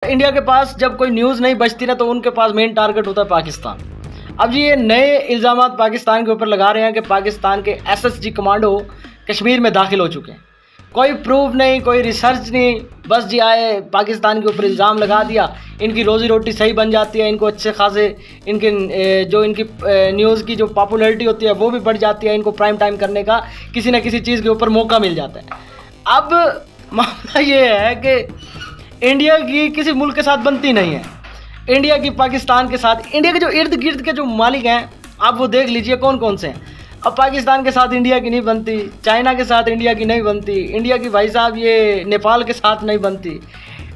India के पास जब कोई न्यूज़ नहीं बचती ना, तो उनके पास मेन टारगेट होता है पाकिस्तान। अब ये नए इल्ज़ामात पाकिस्तान के ऊपर लगा रहे हैं कि पाकिस्तान के एसएसजी कमांडो कश्मीर में दाखिल हो चुके हैं। कोई प्रूफ नहीं, कोई रिसर्च नहीं, बस जी आए पाकिस्तान के ऊपर इल्ज़ाम लगा दिया, इनकी रोज़ी रोटी सही बन जाती है, इनको अच्छे खासे इनके जो इनकी न्यूज़ की जो पॉपुलैरिटी होती है वो भी बढ़ जाती है, इनको प्राइम टाइम करने का किसी न किसी चीज़ के ऊपर मौका मिल जाता है। अब मामला ये है कि इंडिया की किसी मुल्क के साथ बनती नहीं है, इंडिया की पाकिस्तान के साथ, इंडिया के जो इर्द गिर्द के जो मालिक हैं आप वो देख लीजिए कौन कौन से हैं। अब पाकिस्तान के साथ इंडिया की नहीं बनती, चाइना के साथ इंडिया की नहीं बनती, इंडिया की भाई साहब ये नेपाल के साथ नहीं बनती,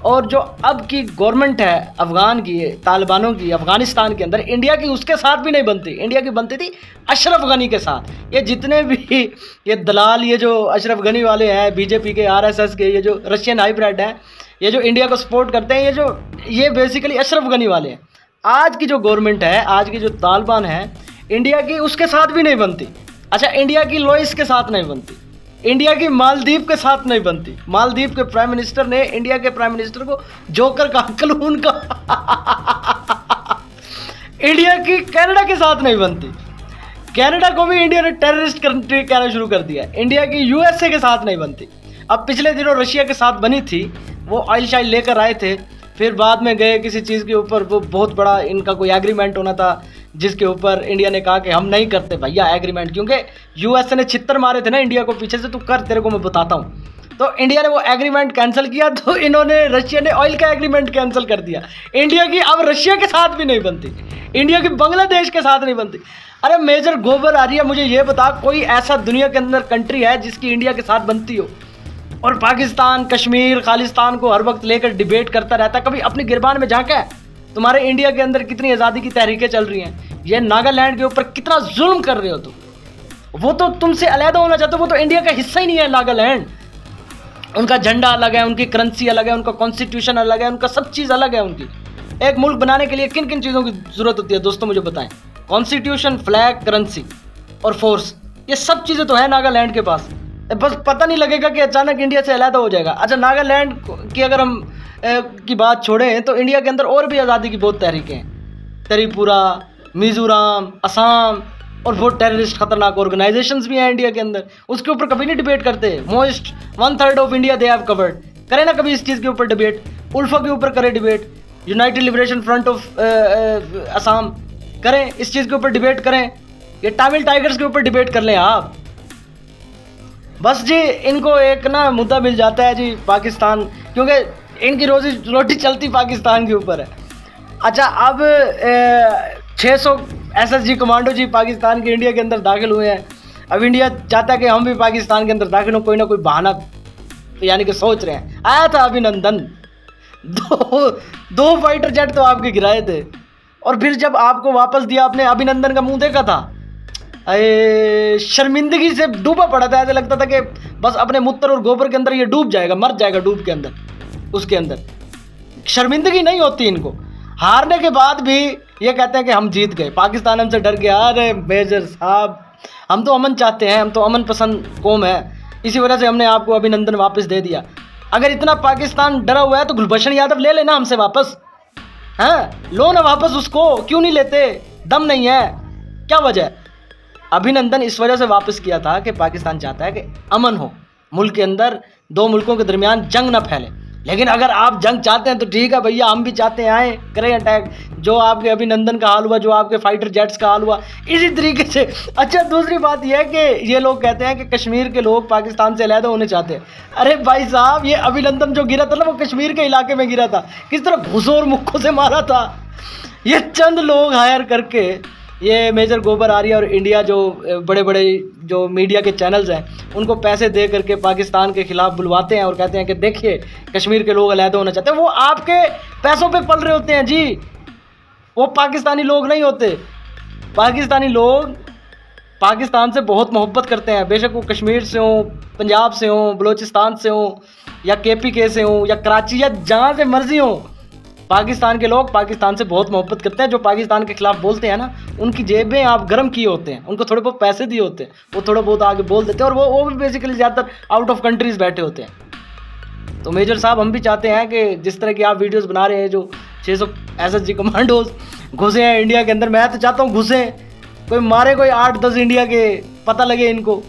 और जो अब की गवर्नमेंट है अफ़गान की, तालिबानों की अफ़गानिस्तान के अंदर, इंडिया की उसके साथ भी नहीं बनती। इंडिया की बनती थी अशरफ गनी के साथ। ये जितने भी ये दलाल, ये जो अशरफ गनी वाले हैं, बीजेपी के, आरएसएस के, ये जो रशियन हाइब्रिड हैं, ये जो इंडिया को सपोर्ट करते हैं, ये बेसिकली अशरफ गनी वाले हैं। आज की जो गवर्नमेंट है, आज की जो तालिबान है, इंडिया की उसके साथ भी नहीं बनती। अच्छा, इंडिया की लोइस के साथ नहीं बनती, इंडिया की मालदीव के साथ नहीं बनती। मालदीव के प्राइम मिनिस्टर ने इंडिया के प्राइम मिनिस्टर को जोकर का, कलून का इंडिया की कनाडा के साथ नहीं बनती। कनाडा को भी इंडिया ने टेररिस्ट कंट्री कहना शुरू कर दिया। इंडिया की यूएसए के साथ नहीं बनती। अब पिछले दिनों रशिया के साथ बनी थी, वो ऑयल शाइल लेकर आए थे, फिर बाद में गए किसी चीज़ के ऊपर, वो बहुत बड़ा इनका कोई एग्रीमेंट होना था जिसके ऊपर इंडिया ने कहा कि हम नहीं करते भैया एग्रीमेंट, क्योंकि यूएसए ने छित्तर मारे थे ना इंडिया को पीछे से, तू कर, तेरे को मैं बताता हूँ। तो इंडिया ने वो एग्रीमेंट कैंसिल किया, तो इन्होंने, रशिया ने ऑयल का एग्रीमेंट कैंसिल कर दिया। इंडिया की अब रशिया के साथ भी नहीं बनती, इंडिया की बांग्लादेश के साथ नहीं बनती। अरे मेजर गोबर आर्या, मुझे ये बता, कोई ऐसा दुनिया के अंदर कंट्री है जिसकी इंडिया के साथ बनती हो? और पाकिस्तान, कश्मीर, खालिस्तान को हर वक्त लेकर डिबेट करता रहता है, कभी अपनी गिरबान में झांका है? तुम्हारे इंडिया के अंदर कितनी आज़ादी की तहरीकें चल रही हैं, ये नागालैंड के ऊपर कितना जुल्म कर रहे हो तुम, वो तो तुमसे अलग होना चाहते हो, वो तो इंडिया का हिस्सा ही नहीं है नागालैंड। उनका झंडा अलग है, उनकी करेंसी अलग है, उनका कॉन्स्टिट्यूशन अलग है, उनका सब चीज़ अलग है उनकी। एक मुल्क बनाने के लिए किन किन चीज़ों की ज़रूरत होती है दोस्तों, मुझे बताएं। कॉन्स्टिट्यूशन, फ्लैग, करेंसी और फोर्स, ये सब चीज़ें तो है नागालैंड के पास। बस पता नहीं लगेगा कि अचानक इंडिया से अलग हो जाएगा। अच्छा, नागालैंड की अगर हम की बात छोड़ें तो इंडिया के अंदर और भी आज़ादी की बहुत तहरीकें हैं। त्रिपुरा, मिज़ोरम, असम, और बहुत टेररिस्ट खतरनाक ऑर्गेनाइजेशंस भी हैं इंडिया के अंदर, उसके ऊपर कभी नहीं डिबेट करते। Most 1/3 of India they have covered. करें ना कभी इस चीज़ के ऊपर डिबेट, उल्फा के ऊपर करें debate, United liberation front of Assam, करें इस चीज़ के ऊपर डिबेट करें, ये तमिल टाइगर्स के ऊपर डिबेट कर लें आप। बस जी इनको एक ना मुद्दा मिल जाता है जी पाकिस्तान, क्योंकि इनकी रोजी रोटी चलती पाकिस्तान के ऊपर है। अच्छा, अब 600 एसएसजी कमांडो जी पाकिस्तान के इंडिया के अंदर दाखिल हुए हैं। अब इंडिया चाहता है कि हम भी पाकिस्तान के अंदर दाखिल हो, कोई ना कोई बहाना यानी कि सोच रहे हैं। आया था अभिनंदन, दो फाइटर जेट तो आपके गिराए थे, और फिर जब आपको वापस दिया, आपने अभिनंदन का मुंह देखा था, अरे शर्मिंदगी से डूबा पड़ा था। ऐसा लगता था कि बस अपने मूत्र और गोबर के अंदर ये डूब जाएगा, मर जाएगा डूब के अंदर, उसके अंदर। शर्मिंदगी नहीं होती इनको, हारने के बाद भी ये कहते हैं कि हम जीत गए, पाकिस्तान हमसे डर गया। अरे मेजर साहब, हम तो अमन चाहते हैं, हम तो अमन पसंद कौम है, इसी वजह से हमने आपको अभिनंदन वापस दे दिया। अगर इतना पाकिस्तान डरा हुआ है तो गुलभूषण यादव ले लेना हमसे वापस, हैं? लो ना वापस उसको, क्यों नहीं लेते? दम नहीं है, क्या वजह? अभिनंदन इस वजह से वापस किया था कि पाकिस्तान चाहता है कि अमन हो मुल्क के अंदर, दो मुल्कों के दरमियान जंग ना फैले। लेकिन अगर आप जंग चाहते हैं तो ठीक है भैया, हम भी चाहते हैं आए, करें अटैक, जो आपके अभिनंदन का हाल हुआ, जो आपके फाइटर जेट्स का हाल हुआ, इसी तरीके से। अच्छा, दूसरी बात यह है कि ये लोग कहते हैं कि कश्मीर के लोग पाकिस्तान से अलग होने चाहते हैं। अरे भाई साहब, ये अभिनंदन जो गिरा था ना, वो कश्मीर के इलाके में गिरा था, किस तरह घुसों और मुक्कों से मारा था। ये चंद लोग हायर करके, ये मेजर गोबर आर्या और इंडिया जो बड़े बड़े जो मीडिया के चैनल्स हैं, उनको पैसे दे करके पाकिस्तान के खिलाफ बुलवाते हैं और कहते हैं कि देखिए कश्मीर के लोग अलग होना चाहते हैं। वो आपके पैसों पे पल रहे होते हैं जी, वो पाकिस्तानी लोग नहीं होते। पाकिस्तानी लोग पाकिस्तान से बहुत मोहब्बत करते हैं, बेशक वो कश्मीर से हो, पंजाब से हो, बलूचिस्तान से हो, या KPK से हो, या कराची, या जहाँ से मर्जी हो। पाकिस्तान के लोग पाकिस्तान से बहुत मोहब्बत करते हैं। जो पाकिस्तान के खिलाफ बोलते हैं ना, उनकी जेबें आप गर्म किए होते हैं, उनको थोड़े बहुत पैसे दिए होते हैं, वो थोड़ा बहुत आगे बोल देते हैं, और वो भी बेसिकली ज़्यादातर आउट ऑफ कंट्रीज़ बैठे होते हैं। तो मेजर साहब हम भी चाहते हैं कि जिस तरह की आप वीडियोस बना रहे हैं, जो 600 SSG कमांडोज घुसे हैं इंडिया के अंदर, मैं तो चाहता हूँ घुसे, कोई मारे कोई 8-10 इंडिया के, पता लगे इनको।